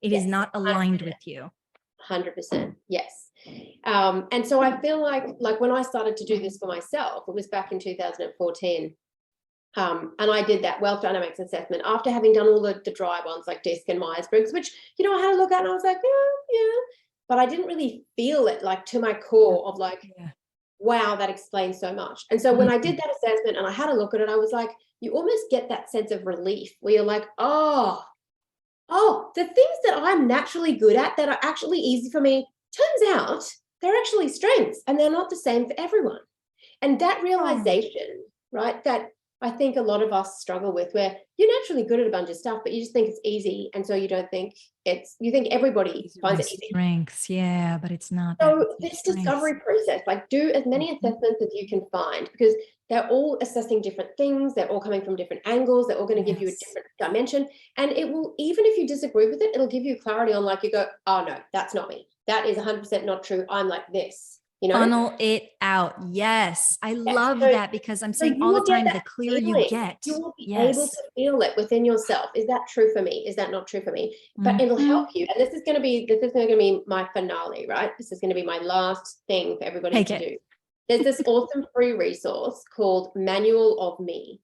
It is not aligned with you. 100%. Yes. And so I feel like when I started to do this for myself, it was back in 2014. And I did that wealth dynamics assessment after having done all the dry ones like DISC and Myers-Briggs, which, you know, I had a look at and I was like, yeah. But I didn't really feel it like to my core of like, wow, that explains so much. And so when I did that assessment and I had a look at it, I was like, you almost get that sense of relief where you're like, oh, the things that I'm naturally good at that are actually easy for me, turns out they're actually strengths and they're not the same for everyone. And that realization, right, that I think a lot of us struggle with, where you're naturally good at a bunch of stuff, but you just think it's easy. And so you don't think you think everybody finds it easy. Strengths, yeah, but it's not. So this discovery process, like do as many assessments as you can find, because they're all assessing different things. They're all coming from different angles. They're all going to give you a different dimension. And it will, even if you disagree with it, it'll give you clarity on like, you go, oh no, that's not me. That is 100% not true. I'm like this, you know? Funnel it out. Yes. I love that, because I'm saying all the time, the clearer you get, you will be able to feel it within yourself. Is that true for me? Is that not true for me? But it'll help you. And this is going to be my finale, right? This is going to be my last thing for everybody to do. There's this awesome free resource called Manual of Me.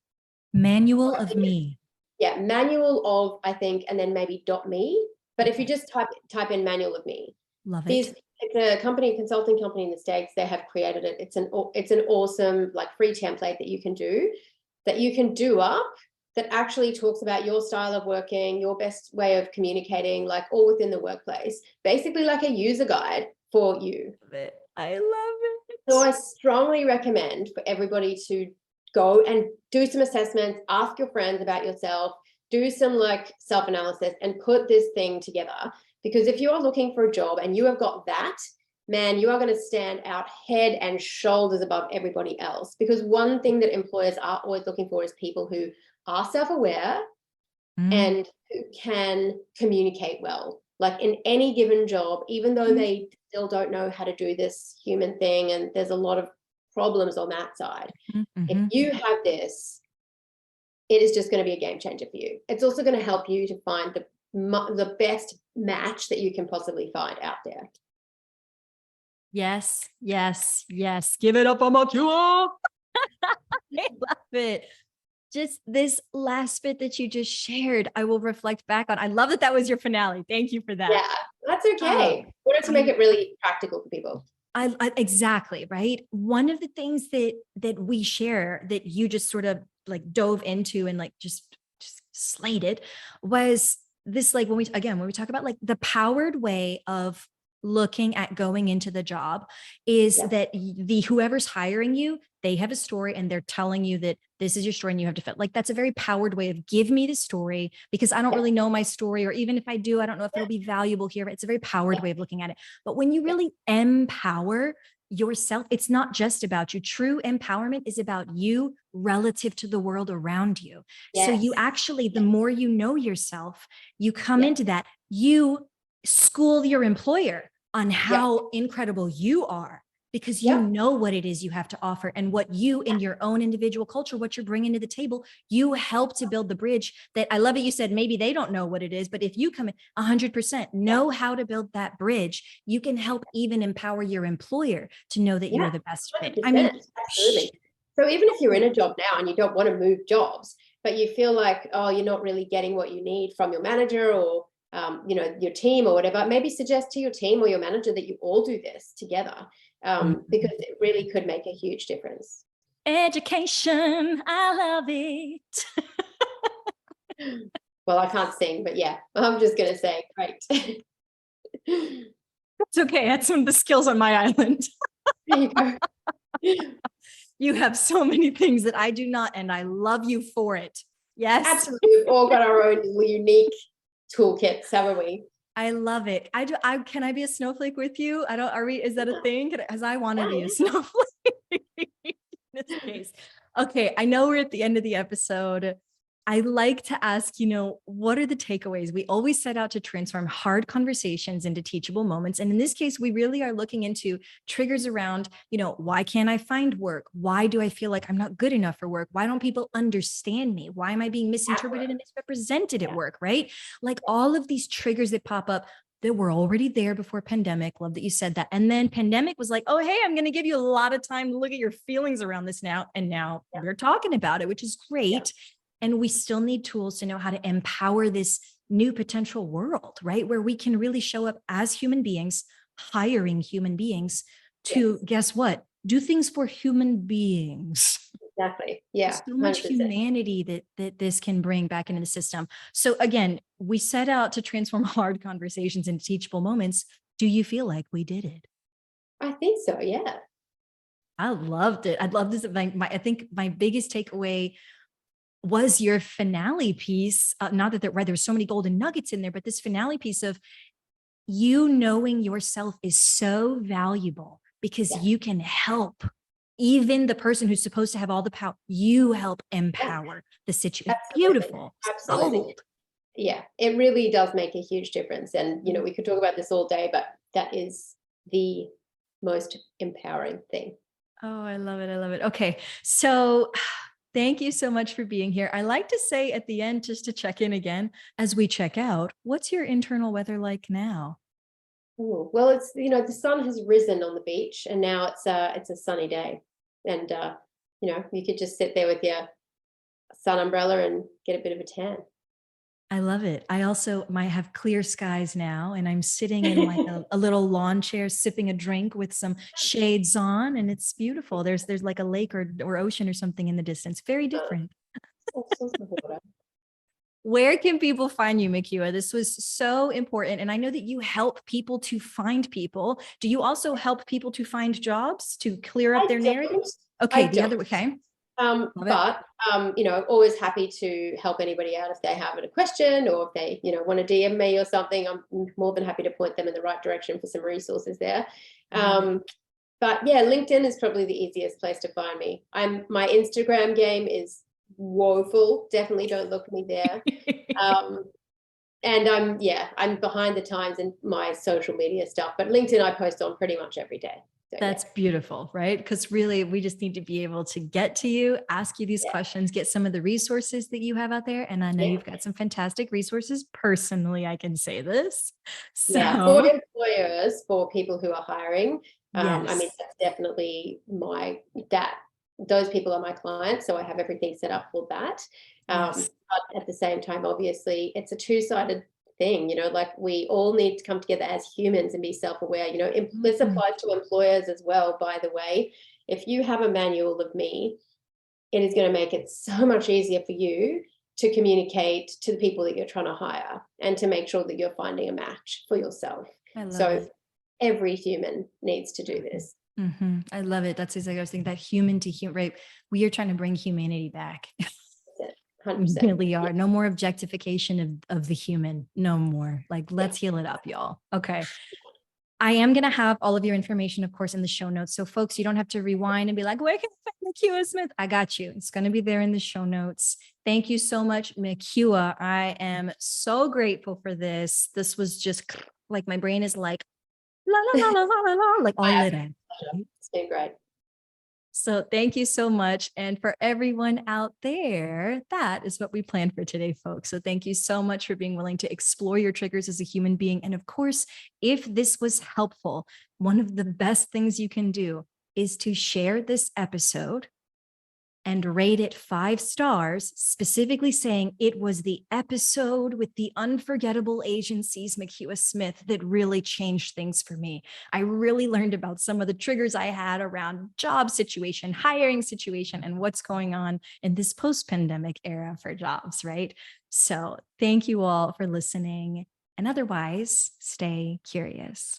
Manual of Me. Yeah, Manual of, I think, and then maybe .me. But if you just type in Manual of Me. Love it. It's a consulting company in the States. They have created it. It's an awesome like free template that you can do up that actually talks about your style of working, your best way of communicating, like all within the workplace, basically like a user guide for you. I love it. So I strongly recommend for everybody to go and do some assessments, ask your friends about yourself, do some like self-analysis and put this thing together. Because if you are looking for a job and you have got that, man, you are going to stand out head and shoulders above everybody else. Because one thing that employers are always looking for is people who are self-aware and who can communicate well. Like in any given job, even though they still don't know how to do this human thing, and there's a lot of problems on that side. If you have this, it is just going to be a game changer for you. It's also going to help you to find the best match that you can possibly find out there. Yes. Give it up, Amakula. I love it. Just this last bit that you just shared, I will reflect back on. I love that was your finale. Thank you for that. Yeah, that's okay. I wanted to make it really practical for people. I exactly, right? One of the things that we share that you just sort of like dove into and like just slayed it was this, like when we talk about like the powered way of looking at going into the job is that whoever's hiring you, they have a story and they're telling you that this is your story and you have to fit. Like that's a very powered way of give me the story, because I don't really know my story, or even if I do, I don't know if it'll be valuable here. It's a very powered way of looking at it. But when you really empower yourself, it's not just about you. True empowerment is about you relative to the world around you. So you actually, the more you know yourself, you come into that, you school your employer on how incredible you are, because you know what it is you have to offer and what you in your own individual culture, what you're bringing to the table, you help to build the bridge. That I love it. You said maybe they don't know what it is, but if you come in 100% know how to build that bridge, you can help even empower your employer to know that you're the best fit. I mean, absolutely. So even if you're in a job now and you don't want to move jobs, but you feel like, oh, you're not really getting what you need from your manager or you know, your team or whatever, maybe suggest to your team or your manager that you all do this together, because it really could make a huge difference. Education, I love it. Well, I can't sing, but yeah, I'm just going to say, great. It's okay. That's one of the skills on my island. There you go. You have so many things that I do not, and I love you for it. Yes. Absolutely. We've all got our own unique toolkits, haven't we? I love it. Can I be a snowflake with you? I don't, are we, is that a thing? Because I want to be a Yeah. snowflake in this case. Okay. I know we're at the end of the episode. I like to ask, what are the takeaways? We always set out to transform hard conversations into teachable moments. And in this case, we really are looking into triggers around, why can't I find work? Why do I feel like I'm not good enough for work? Why don't people understand me? Why am I being misinterpreted and misrepresented at Yeah. work? Right? Like all of these triggers that pop up that were already there before pandemic. Love that you said that. And then pandemic was like, oh, hey, I'm going to give you a lot of time to look at your feelings around this now. And now we're talking about it, which is great. And we still need tools to know how to empower this new potential world, right? Where we can really show up as human beings, hiring human beings to, guess what? Do things for human beings. Exactly. There's Yeah. so much 100%. humanity that this can bring back into the system. So again, we set out to transform hard conversations into teachable moments. Do you feel like we did it? I think so. Yeah. I loved it. I love this. I think my biggest takeaway was your finale piece. Not that right, there's so many golden nuggets in there, but this finale piece of you knowing yourself is so valuable because Yeah. you can help even the person who's supposed to have all the power. You help Yeah. empower the situation. Absolutely. Beautiful. Absolutely. Gold. Yeah. It really does make a huge difference. And, we could talk about this all day, but that is the most empowering thing. Oh, I love it. I love it. Okay. So thank you so much for being here. I like to say at the end, just to check in again, as we check out, what's your internal weather like now? Ooh, well, it's the sun has risen on the beach, and now it's a sunny day, and you could just sit there with your sun umbrella and get a bit of a tan. I love it. I also might have clear skies now, and I'm sitting in like a little lawn chair, sipping a drink with some shades on, and it's beautiful. There's like a lake or ocean or something in the distance. Very different. All sorts of water. Where can people find you, Makua? This was so important. And I know that you help people to find people. Do you also help people to find jobs to clear up I their narrative? don't. Okay, I the don't. other, okay. Love it. But always happy to help anybody out if they have a question or if they, want to DM me or something. I'm more than happy to point them in the right direction for some resources there. But yeah, LinkedIn is probably the easiest place to find me. My Instagram game is woeful. Definitely don't look me there. And I'm behind the times in my social media stuff, but LinkedIn I post on pretty much every day. So, That's beautiful, right? Because really, we just need to be able to get to you, ask you these questions, get some of the resources that you have out there. And I know you've got some fantastic resources. Personally, I can say this. Yeah, for So, employers, for people who are hiring, I mean, yes. that's definitely those people are my clients, so I have everything set up for that. Yes. But at the same time, obviously, it's a two-sided thing, like we all need to come together as humans and be self-aware. This applies to employers as well, by the way. If you have a manual of me, it is going to make it so much easier for you to communicate to the people that you're trying to hire and to make sure that you're finding a match for yourself. I love So it. every human needs to do this. I love it. That's exactly what I was thinking, that human to human, right? We are trying to bring humanity back. We 100%. really are. No more objectification of the human. No more. Like, let's heal it up, y'all. Okay. I am going to have all of your information, of course, in the show notes. So folks, you don't have to rewind and be like, where can I find Makua Smith? I got you. It's going to be there in the show notes. Thank you so much, Makua. I am so grateful for this. This was just like, my brain is like, la, la, la, la, la, la, like all lit up. It's been great. So thank you so much. And for everyone out there, that is what we planned for today, folks. So thank you so much for being willing to explore your triggers as a human being. And of course, if this was helpful, one of the best things you can do is to share this episode and rate it 5 stars, specifically saying it was the episode with the unforgettable agency's Makua Smith that really changed things for me. I really learned about some of the triggers I had around job situation, hiring situation, and what's going on in this post-pandemic era for jobs, right? So thank you all for listening, and otherwise, stay curious.